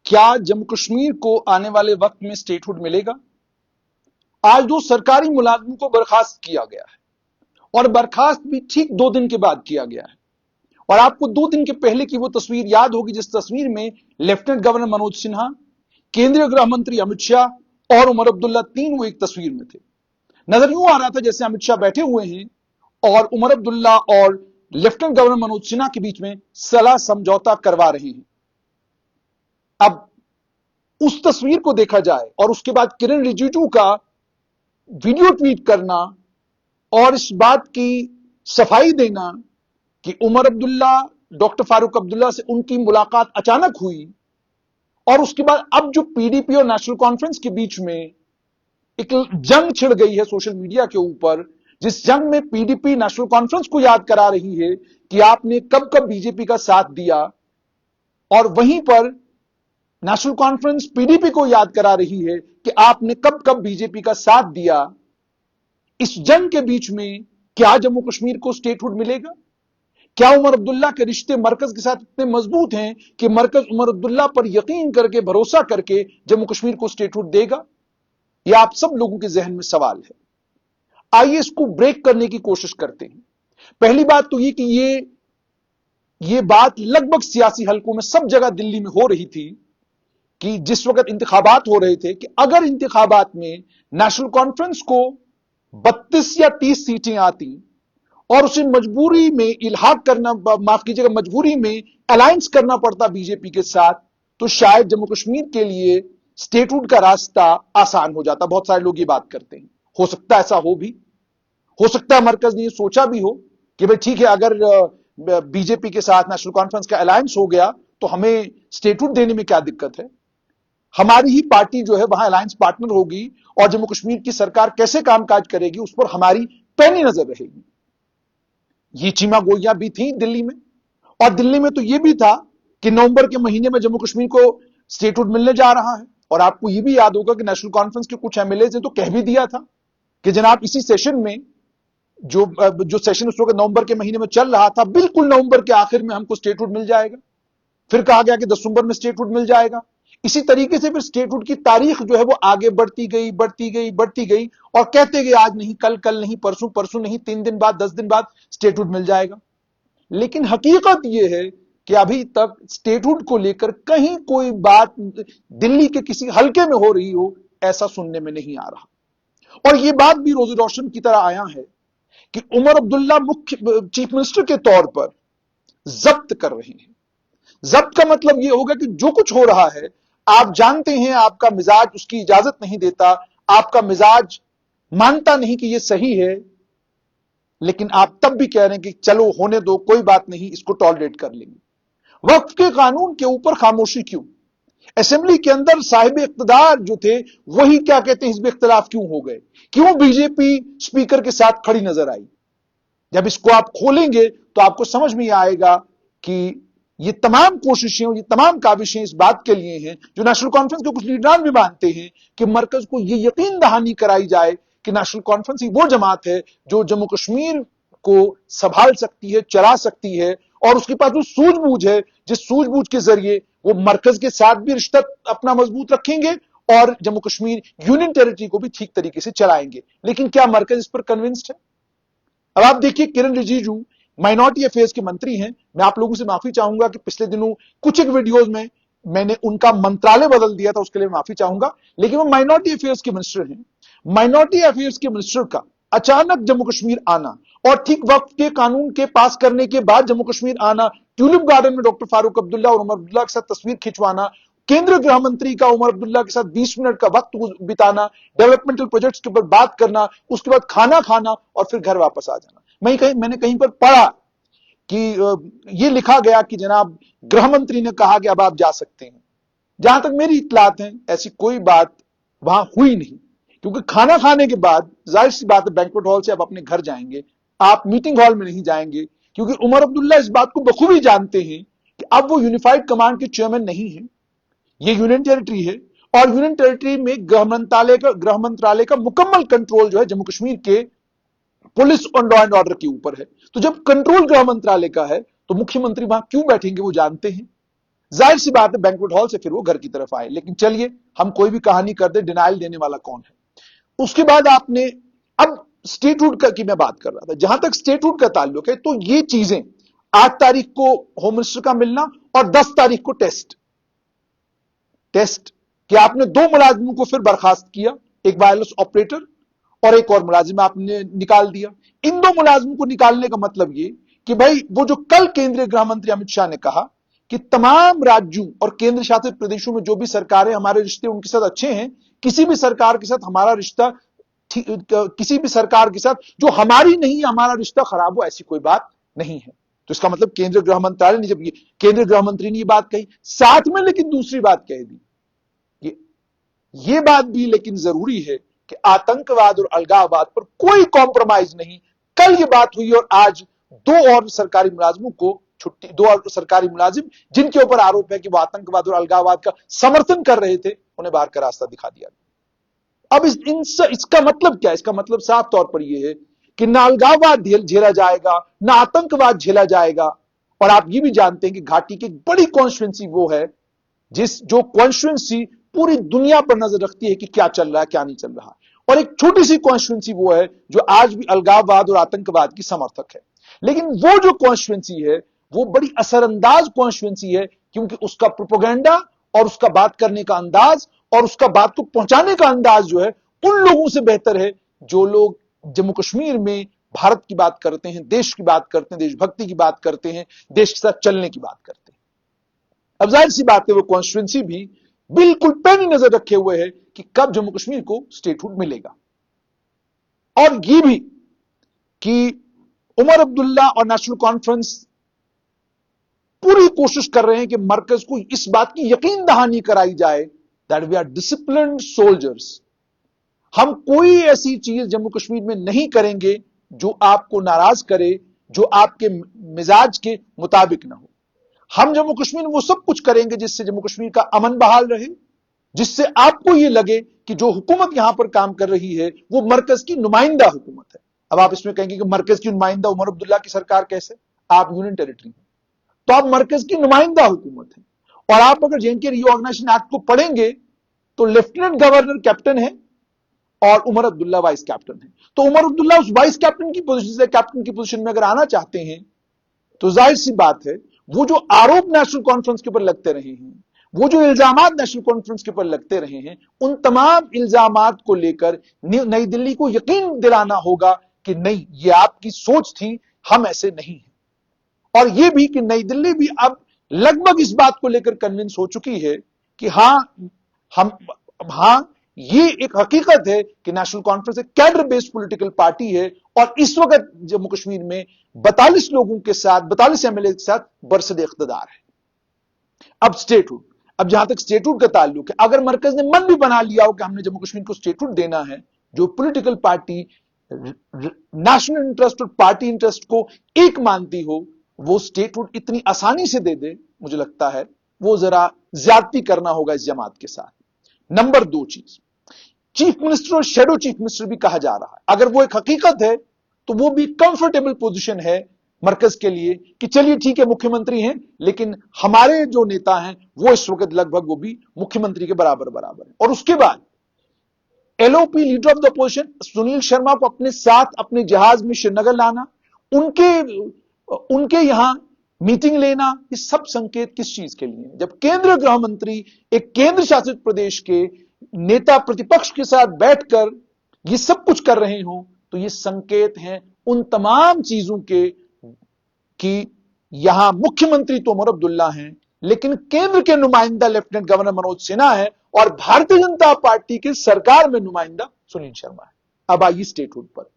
क्या जम्मू कश्मीर को आने वाले वक्त में स्टेटहुड मिलेगा? आज 2 सरकारी मुलाजिमों को बर्खास्त किया गया है और बर्खास्त भी ठीक 2 दिन के बाद किया गया है। और आपको 2 दिन के पहले की वो तस्वीर याद होगी जिस तस्वीर में लेफ्टिनेंट गवर्नर मनोज सिन्हा, केंद्रीय गृह मंत्री अमित शाह और उमर अब्दुल्ला तीन वो एक तस्वीर में थे। नजर यूं आ रहा था जैसे अमित शाह बैठे हुए हैं और उमर अब्दुल्ला और लेफ्टिनेंट गवर्नर मनोज सिन्हा के बीच में सलाह समझौता करवा रहे हैं। अब उस तस्वीर को देखा जाए और उसके बाद किरण रिजिजू का वीडियो ट्वीट करना और इस बात की सफाई देना कि उमर अब्दुल्ला डॉक्टर फारूक अब्दुल्ला से उनकी मुलाकात अचानक हुई और उसके बाद अब जो पीडीपी और नेशनल कॉन्फ्रेंस के बीच में एक जंग छिड़ गई है सोशल मीडिया के ऊपर, जिस जंग में पीडीपी नेशनल कॉन्फ्रेंस को याद करा रही है कि आपने कब कब बीजेपी का साथ दिया और वहीं पर नेशनल कॉन्फ्रेंस पीडीपी को याद करा रही है कि आपने कब कब बीजेपी का साथ दिया। इस जंग के बीच में क्या जम्मू कश्मीर को स्टेटहुड मिलेगा? क्या उमर अब्दुल्ला के रिश्ते मरकज के साथ इतने मजबूत हैं कि मरकज उमर अब्दुल्ला पर यकीन करके भरोसा करके जम्मू कश्मीर को स्टेटहुड देगा? यह आप सब लोगों के जहन में सवाल है। आइए इसको ब्रेक करने की कोशिश करते हैं। पहली बात तो यह कि ये बात लगभग सियासी हलकों में सब जगह दिल्ली में हो रही थी कि जिस वक्त इंतखाबात हो रहे थे कि अगर इंतखाबात में नेशनल कॉन्फ्रेंस को 32 या 30 सीटें आती और उसे मजबूरी में इल्हाक करना, माफ कीजिएगा, मजबूरी में अलायंस करना पड़ता बीजेपी के साथ, तो शायद जम्मू कश्मीर के लिए स्टेटहुड का रास्ता आसान हो जाता। बहुत सारे लोग ये बात करते हैं, हो सकता है ऐसा हो भी, हो सकता है मरकज ने ये सोचा भी हो कि भाई ठीक है, अगर बीजेपी के साथ नेशनल कॉन्फ्रेंस का अलायंस हो गया तो हमें स्टेटहुड देने में क्या दिक्कत है, हमारी ही पार्टी जो है वहां अलायंस पार्टनर होगी और जम्मू कश्मीर की सरकार कैसे कामकाज करेगी उस पर हमारी पैनी नजर रहेगी। ये चीमा गोइयां भी थी दिल्ली में, और दिल्ली में तो ये भी था कि नवंबर के महीने में जम्मू कश्मीर को स्टेटहुड मिलने जा रहा है। और आपको ये भी याद होगा कि नेशनल कॉन्फ्रेंस के कुछ एमएलए ने तो कह भी दिया था कि जनाब इसी सेशन में, जो सेशन उस वक्त नवंबर के महीने में चल रहा था, बिल्कुल नवंबर के आखिर में हमको स्टेटहुड मिल जाएगा। फिर कहा गया कि दिसंबर में स्टेटहुड मिल जाएगा। इसी तरीके से फिर स्टेटहुड की तारीख जो है वो आगे बढ़ती गई बढ़ती गई बढ़ती गई और कहते गए आज नहीं कल, कल नहीं परसों, परसों नहीं 3 दिन बाद, 10 दिन बाद स्टेटहुड मिल जाएगा। लेकिन हकीकत यह है कि अभी तक स्टेटहुड को लेकर कहीं कोई बात दिल्ली के किसी हलके में हो रही हो ऐसा सुनने में नहीं आ रहा। और यह बात भी रोजी रोशन की तरह आया है कि उमर अब्दुल्ला मुख्य चीफ मिनिस्टर के तौर पर जब्त कर रहे हैं। जब्त का मतलब यह होगा कि जो कुछ हो रहा है आप जानते हैं, आपका मिजाज उसकी इजाजत नहीं देता, आपका मिजाज मानता नहीं कि यह सही है, लेकिन आप तब भी कह रहे हैं कि चलो होने दो, कोई बात नहीं, इसको टॉलरेट कर लेंगे। वक्फ के कानून के ऊपर खामोशी क्यों? असेंबली के अंदर साहिब इख्तिदार जो थे वही क्या कहते हैं हिज़्ब इख्तिलाफ क्यों हो गए? क्यों बीजेपी स्पीकर के साथ खड़ी नजर आई? जब इसको आप खोलेंगे तो आपको समझ में आएगा कि ये तमाम कोशिशें और ये तमाम काविशें इस बात के लिए हैं, जो नेशनल कॉन्फ्रेंस के कुछ लीडरान भी मानते हैं कि मरकज को ये यकीन दहानी कराई जाए कि नेशनल कॉन्फ्रेंस ही वो जमात है जो जम्मू कश्मीर को संभाल सकती है, चला सकती है, और उसके पास वो सूझबूझ है जिस सूझबूझ के जरिए वो मरकज के साथ भी रिश्ता अपना मजबूत रखेंगे और जम्मू कश्मीर यूनियन टेरिटरी को भी ठीक तरीके से चलाएंगे। लेकिन क्या मरकज इस पर कन्विंस्ड है? अब आप देखिए, किरण रिजिजू माइनॉरिटी अफेयर्स के मंत्री हैं। मैं आप लोगों से माफी चाहूंगा कि पिछले दिनों कुछ एक वीडियोस में मैंने उनका मंत्रालय बदल दिया था, उसके लिए माफी चाहूंगा, लेकिन वो माइनॉरिटी अफेयर्स के मिनिस्टर हैं। माइनॉरिटी अफेयर्स के मिनिस्टर का अचानक जम्मू कश्मीर आना और ठीक वक्त के कानून के पास करने के बाद जम्मू कश्मीर आना, ट्यूलिप गार्डन में डॉक्टर फारूक अब्दुल्ला और उमर अब्दुल्ला के साथ तस्वीर खिंचवाना, केंद्रीय गृह मंत्री का उमर अब्दुल्ला के साथ 20 मिनट का वक्त बिताना, डेवलपमेंटल प्रोजेक्ट्स के ऊपर बात करना, उसके बाद खाना खाना और फिर घर वापस आ जाना। मैंने कहीं पर पढ़ा कि यह लिखा गया कि जनाब गृह मंत्री ने कहा कि अब आप जा सकते हैं। जहां तक मेरी इत्तलात है ऐसी कोई बात वहां हुई नहीं, क्योंकि खाना खाने के बाद जाहिर सी बात है बैंक्वेट हॉल से आप अपने घर जाएंगे, आप मीटिंग हॉल में नहीं जाएंगे, क्योंकि उमर अब्दुल्ला इस बात को बखूबी जानते हैं कि अब वो यूनिफाइड कमांड के चेयरमैन नहीं है, ये यूनियन टेरिटरी है और यूनियन टेरिटरी में गृह मंत्रालय का मुकम्मल कंट्रोल जो है जम्मू कश्मीर के पुलिस और लॉ एंड ऑर्डर के ऊपर है। तो जब कंट्रोल गृह मंत्रालय का है तो मुख्यमंत्री वहां क्यों बैठेंगे वो जानते हैं। जाहिर सी बात है बैंक्वेट हॉल से फिर वो घर की तरफ आए। लेकिन चलिए, हम कोई भी कहानी कर दे, डिनाइल देने वाला कौन है। उसके बाद आपने, अब स्टेटहुड का की मैं बात कर रहा था, जहां तक स्टेटहुड का ताल्लुक है, तो ये चीजें 8 तारीख को होम मिनिस्टर का मिलना और 10 तारीख को टेस्ट कि आपने 2 मुलाजिमों को फिर बर्खास्त किया, एक वायरलेस ऑपरेटर और एक और मुलाजिम आपने निकाल दिया। इन 2 मुलाजिमों को निकालने का मतलब ये कि भाई वो जो कल केंद्रीय गृह मंत्री अमित शाह ने कहा कि तमाम राज्यों और केंद्र शासित प्रदेशों में जो भी सरकारें, हमारे रिश्ते उनके साथ अच्छे हैं, किसी भी सरकार के साथ हमारा रिश्ता, किसी भी सरकार के साथ जो हमारी नहीं, हमारा रिश्ता खराब हो, ऐसी कोई बात नहीं है। तो इसका मतलब केंद्रीय गृह मंत्रालय ने, जब केंद्रीय गृह मंत्री ने ये बात कही, साथ में लेकिन दूसरी बात कह दी, ये बात भी लेकिन जरूरी है कि आतंकवाद और अलगाववाद पर कोई कॉम्प्रोमाइज नहीं। कल ये बात हुई और आज 2 और सरकारी मुलाजिमों को छुट्टी, 2 और सरकारी मुलाजिम जिनके ऊपर आरोप है कि वो आतंकवाद और अलगाववाद का समर्थन कर रहे थे, उन्हें बाहर का रास्ता दिखा दिया। अब इसका मतलब क्या है? इसका मतलब साफ तौर पर यह है कि ना अलगाववाद झेला जाएगा, ना आतंकवाद झेला जाएगा। और आप ये भी जानते हैं कि घाटी की एक बड़ी कॉन्स्टिट्यूंसी वो है जो कॉन्स्टिट्यूंसी पूरी दुनिया पर नजर रखती है कि क्या चल रहा है, क्या नहीं चल रहा। और एक छोटी सी कॉन्स्टिट्यूंसी वो है जो आज भी अलगाववाद और आतंकवाद की समर्थक है। लेकिन वो जो कॉन्स्टिट्यूंसी है वो बड़ी असरअंदाज कॉन्स्टिट्यूंसी है, क्योंकि उसका प्रोपेगेंडा और उसका बात करने का अंदाज और उसका बात को पहुंचाने का अंदाज जो है, उन लोगों से बेहतर है जो लोग जम्मू कश्मीर में भारत की बात करते हैं, देश की बात करते हैं, देशभक्ति की बात करते हैं, देश के साथ चलने की बात करते हैं। अब जाहिर सी बात है वो कॉन्स्टिट्यूंसी भी बिल्कुल पैनी नजर रखे हुए है कि कब जम्मू कश्मीर को स्टेटहुड मिलेगा। और ये भी कि उमर अब्दुल्ला और नेशनल कॉन्फ्रेंस पूरी कोशिश कर रहे हैं कि मरकज को इस बात की यकीन दहानी कराई जाए that we are disciplined soldiers. हम कोई ऐसी चीज जम्मू कश्मीर में नहीं करेंगे जो आपको नाराज करे, जो आपके मिजाज के मुताबिक ना हो। हम जम्मू कश्मीर में वो सब कुछ करेंगे जिससे जम्मू कश्मीर का अमन बहाल रहे, जिससे आपको ये लगे कि जो हुकूमत यहां पर काम कर रही है वो मरकज की नुमाइंदा हुकूमत है। अब आप इसमें कहेंगे कि मरकज की नुमाइंदा उमर अब्दुल्ला की सरकार कैसे? आप यूनियन टेरिटरी हैं, तो आप मरकज की नुमाइंदा हुकूमत है। और आप अगर जेएनके रीऑर्गेनाइजेशन एक्ट को पढ़ेंगे तो लेफ्टिनेंट गवर्नर कैप्टन है और उमर अब्दुल्ला वाइस कैप्टन है। तो उमर अब्दुल्ला उस वाइस कैप्टन की पोजीशन से कैप्टन की पोजीशन में अगर आना चाहते हैं तो जाहिर सी बात है वो जो आरोप नेशनल कॉन्फ्रेंस के ऊपर लगते रहे हैं, वो जो इल्जामात नेशनल कॉन्फ्रेंस के ऊपर लगते रहे हैं, उन तमाम इल्जामात को लेकर नई दिल्ली को यकीन दिलाना होगा कि नहीं, ये आपकी सोच थी, हम ऐसे नहीं हैं। और ये भी कि नई दिल्ली भी अब लगभग इस बात को लेकर कन्विंस हो चुकी है कि हां ये एक हकीकत है कि नेशनल कॉन्फ्रेंस एक कैडर बेस्ड पॉलिटिकल पार्टी है और इस वक्त जम्मू कश्मीर में 42 लोगों के साथ, 42 एमएलए के साथ बरसद इख्तिदार है। अब स्टेटहुड, अब जहां तक स्टेटहुड का ताल्लुक है, अगर मरकज ने मन भी बना लिया हो कि हमने जम्मू कश्मीर को स्टेटहुड देना है, जो पॉलिटिकल पार्टी नेशनल इंटरेस्ट और पार्टी इंटरेस्ट को एक मानती हो, वो स्टेटहुड इतनी आसानी से दे दे, मुझे लगता है वो जरा ज्यादती करना होगा इस जमात के साथ। नंबर 2 चीज, चीफ मिनिस्टर और शेडो चीफ मिनिस्टर भी कहा जा रहा है। अगर वो एक हकीकत है तो वो भी कंफर्टेबल पोजीशन है मरकज के लिए कि चलिए ठीक है, मुख्यमंत्री हैं, लेकिन हमारे जो नेता हैं वो इस वक्त लगभग वो भी मुख्यमंत्री के बराबर है। और उसके बाद LOP, leader of the opposition, Sunil Sharma को अपने साथ अपने जहाज में श्रीनगर लाना, उनके यहां मीटिंग लेना, ये सब संकेत किस चीज के लिए? जब केंद्रीय गृह मंत्री एक केंद्र शासित प्रदेश के नेता प्रतिपक्ष के साथ बैठकर ये सब कुछ कर रहे हो, तो ये संकेत हैं उन तमाम चीजों के कि यहां मुख्यमंत्री तो उमर अब्दुल्ला हैं, लेकिन केंद्र के नुमाइंदा लेफ्टिनेंट गवर्नर मनोज सिन्हा है और भारतीय जनता पार्टी की सरकार में नुमाइंदा सुनील शर्मा है। अब आइए स्टेटहुड पर।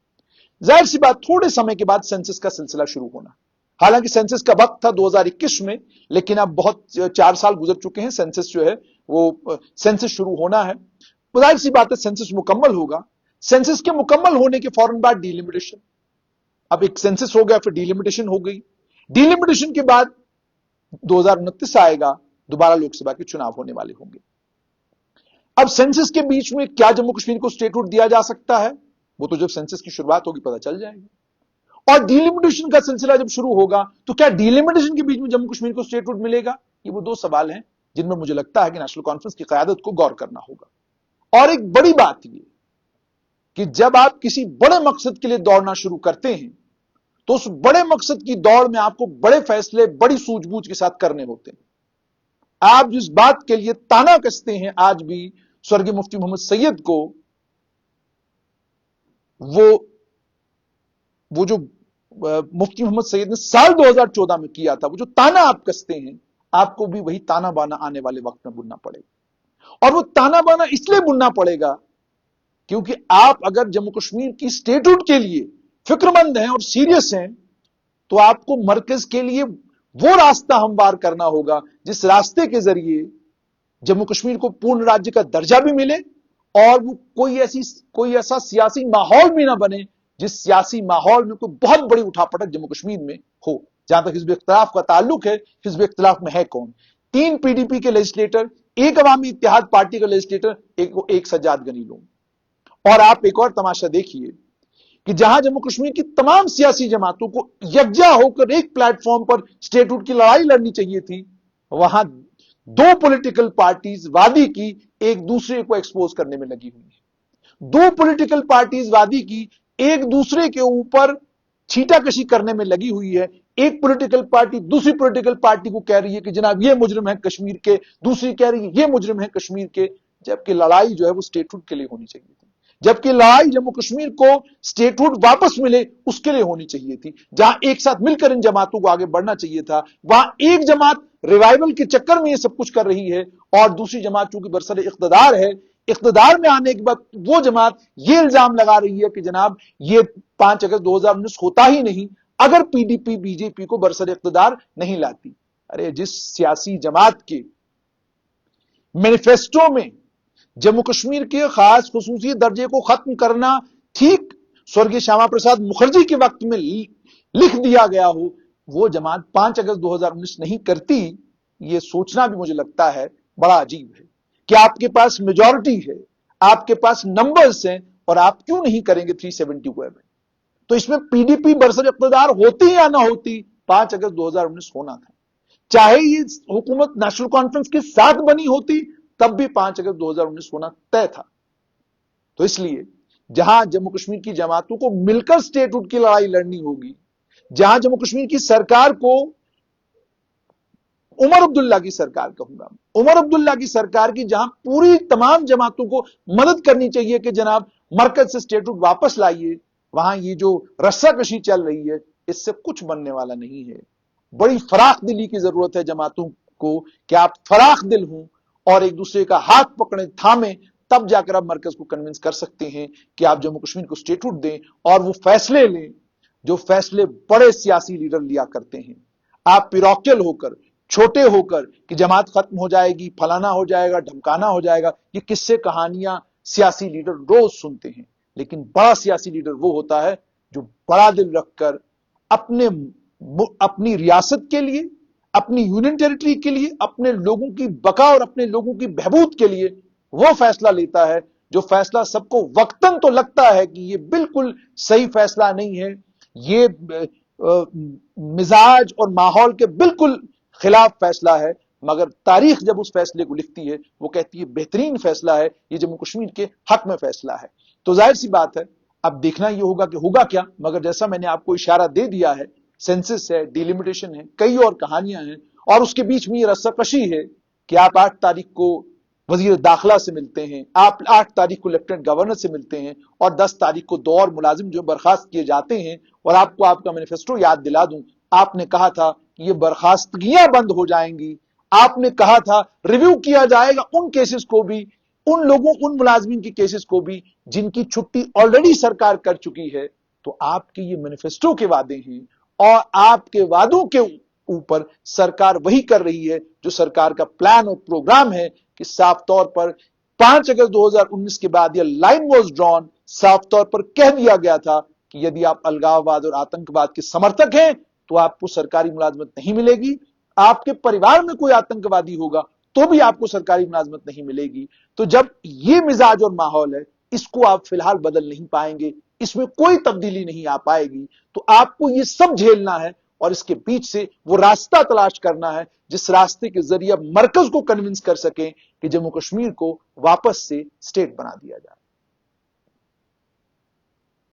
जाहिर सी बात, थोड़े समय के बाद सेंसस का सिलसिला शुरू होना। हालांकि सेंसस का वक्त था 2021 में, लेकिन अब बहुत 4 साल गुजर चुके हैं। सेंसस जो है वो सेंसस शुरू होना है, जाहिर सी बात है सेंसस मुकम्मल होगा। सेंसस के मुकम्मल होने के फौरन बाद डिलिमिटेशन। अब एक सेंसस हो गया, फिर डिलिमिटेशन हो गई। डिलिमिटेशन के बाद 2029 आएगा, दोबारा लोकसभा के चुनाव होने वाले होंगे। अब सेंसस के बीच में क्या जम्मू कश्मीर को स्टेटहुड दिया जा सकता है, वो तो जब सेंसस की शुरुआत होगी पता चल जाएगा। और डिलिमिटेशन का सिलसिला जब शुरू होगा तो क्या डिलिमिटेशन के बीच में जम्मू कश्मीर को स्टेटहुड मिलेगा, ये वो दो सवाल हैं जिनमें मुझे लगता है कि नेशनल कॉन्फ्रेंस की क़यादत को गौर करना होगा। और एक बड़ी बात ये कि जब आप किसी बड़े मकसद के लिए दौड़ना शुरू करते हैं तो उस बड़े मकसद की दौड़ में आपको बड़े फैसले बड़ी सूझबूझ के साथ करने होते हैं। आप जिस बात के लिए ताना कसते हैं आज भी स्वर्गीय मुफ्ती मोहम्मद सैयद को, वो जो मुफ्ती मोहम्मद सैयद ने साल 2014 में किया था, वो जो ताना आप कसते हैं, आपको भी वही ताना बाना आने वाले वक्त में बुनना पड़ेगा। और वो ताना बाना इसलिए बुनना पड़ेगा क्योंकि आप अगर जम्मू कश्मीर की स्टेटहुड के लिए फिक्रमंद हैं और सीरियस हैं तो आपको मरकज के लिए वो रास्ता हमवार करना होगा जिस रास्ते के जरिए जम्मू कश्मीर को पूर्ण राज्य का दर्जा भी मिले और वो कोई ऐसा सियासी माहौल भी ना बने जिस सियासी माहौल में कोई बहुत बड़ी उठापटक जम्मू कश्मीर में हो। जहां तक हिज़्ब इख्तिलाफ का ताल्लुक है, हिज़्ब इख्तिलाफ में है कौन? 3 पीडीपी के लेजिस्लेटर, 1 अवामी इत्तेहाद पार्टी का लेजिस्लेटर, एक सज्जाद गनी लोग। और आप एक और तमाशा देखिए कि जहां जम्मू कश्मीर की तमाम सियासी जमातों को यकजा होकर एक प्लेटफॉर्म पर स्टेटहुड की लड़ाई लड़नी चाहिए थी, वहां 2 पॉलिटिकल पार्टीज वादी की एक दूसरे को एक्सपोज करने में लगी हुई है। 2 पॉलिटिकल पार्टीज वादी की एक दूसरे के ऊपर छींटाकशी करने में लगी हुई है। एक पॉलिटिकल पार्टी दूसरी पॉलिटिकल पार्टी को कह रही है कि जनाब ये मुजरिम है कश्मीर के, दूसरी कह रही है ये मुजरिम है कश्मीर के, जबकि लड़ाई जो है वो स्टेटहुड के लिए होनी चाहिए थी, जबकि लड़ाई जम्मू कश्मीर को स्टेटहुड वापस मिले उसके लिए होनी चाहिए थी। जहां एक साथ मिलकर इन जमातों को आगे बढ़ना चाहिए था, वहां एक जमात रिवाइवल के चक्कर में ये सब कुछ कर रही है और दूसरी जमात चूंकि बरसर इख्तिदार है, इख्तिदार में आने के बाद वो जमात ये इल्जाम लगा रही है कि जनाब ये 5 अगस्त 2019 होता ही नहीं अगर पीडीपी बीजेपी को बरसर इख्तिदार नहीं लाती। अरे जिस सियासी जमात के मैनिफेस्टो में जम्मू कश्मीर के खास खुसूसी दर्जे को खत्म करना ठीक स्वर्गीय श्यामा प्रसाद मुखर्जी के वक्त में लिख दिया गया हो, वो जमात 5 अगस्त 2019 नहीं करती, ये सोचना भी मुझे लगता है बड़ा अजीब है कि आपके पास मेजॉरिटी है, आपके पास नंबर्स हैं और आप क्यों नहीं करेंगे 370 को अमेंड। तो इसमें पीडीपी बरसर इख्तिदार होती या ना होती, 5 अगस्त 2019 होना था। चाहे ये हुकूमत नेशनल कॉन्फ्रेंस के साथ बनी होती तब भी 5 अगस्त 2019 होना तय था। तो इसलिए जहां जम्मू कश्मीर की जमातों को मिलकर स्टेटहुड की लड़ाई लड़नी होगी, जहां जम्मू कश्मीर की सरकार को, उमर अब्दुल्ला की सरकार कहूंगा, उमर अब्दुल्ला की सरकार की जहां पूरी तमाम जमातों को मदद करनी चाहिए कि जनाब मरकज से स्टेटहुड वापस लाइए, वहां ये जो रस्साकशी चल रही है इससे कुछ बनने वाला नहीं है। बड़ी फराख दिली की जरूरत है जमातों को कि आप फराख दिल हों और एक दूसरे का हाथ पकड़े थामे, तब जाकर आप मरकज को कन्विंस कर सकते हैं कि आप जम्मू कश्मीर को स्टेटहुड दें और वो फैसले लें जो फैसले बड़े सियासी लीडर लिया करते हैं। आप पिरोक्यल होकर, छोटे होकर कि जमात खत्म हो जाएगी, फलाना हो जाएगा, ढमकाना हो जाएगा, ये किस्से कहानियां सियासी लीडर रोज सुनते हैं। लेकिन बड़ा सियासी लीडर वो होता है जो बड़ा दिल रखकर अपनी रियासत के लिए, अपनी यूनियन टेरिटरी के लिए, अपने लोगों की बका और अपने लोगों की बहबूद के लिए वो फैसला लेता है जो फैसला सबको वक्तन तो लगता है कि ये बिल्कुल सही फैसला नहीं है, ये मिजाज और माहौल के बिल्कुल खिलाफ फैसला है, मगर तारीख जब उस फैसले को लिखती है वो कहती है बेहतरीन फैसला है, ये जम्मू कश्मीर के हक में फैसला है। तो जाहिर सी बात है अब देखना ये होगा कि होगा क्या, मगर जैसा मैंने आपको इशारा दे दिया है, सेंसस है, डिलिमिटेशन है, कई और कहानियां हैं और उसके बीच में ये रस्साकशी है कि आप 8 तारीख को वजीर दाखिला से मिलते हैं, आप 8 तारीख को लेफ्टिनेंट गवर्नर से मिलते हैं और 10 तारीख को 2 और मुलाजिम जो बर्खास्त किए जाते हैं। और आपको आपका मैनिफेस्टो याद दिला दूं, आपने कहा था कि ये बर्खास्तगियां बंद हो जाएंगी, आपने कहा था रिव्यू किया जाएगा उन केसेस को भी, उन लोगों, उन मुलाजमीन की केसेस को भी जिनकी छुट्टी ऑलरेडी सरकार कर चुकी है। तो आपके ये मैनिफेस्टो के वादे हैं और आपके वादों के ऊपर सरकार वही कर रही है जो सरकार का प्लान और प्रोग्राम है कि साफ तौर पर 5 अगस्त 2019 के बाद यह लाइन वाज ड्रॉन, साफ तौर पर कह दिया गया था कि यदि आप अलगाववाद और आतंकवाद के समर्थक हैं तो आपको सरकारी मुलाजमत नहीं मिलेगी, आपके परिवार में कोई आतंकवादी होगा तो भी आपको सरकारी मुलाजमत नहीं मिलेगी। तो जब ये मिजाज और माहौल है, इसको आप फिलहाल बदल नहीं पाएंगे, इसमें कोई तब्दीली नहीं आ पाएगी, तो आपको ये सब झेलना है और इसके बीच से वो रास्ता तलाश करना है जिस रास्ते के जरिए अब मरकज को कन्विंस कर सकें कि जम्मू कश्मीर को वापस से स्टेट बना दिया जाए।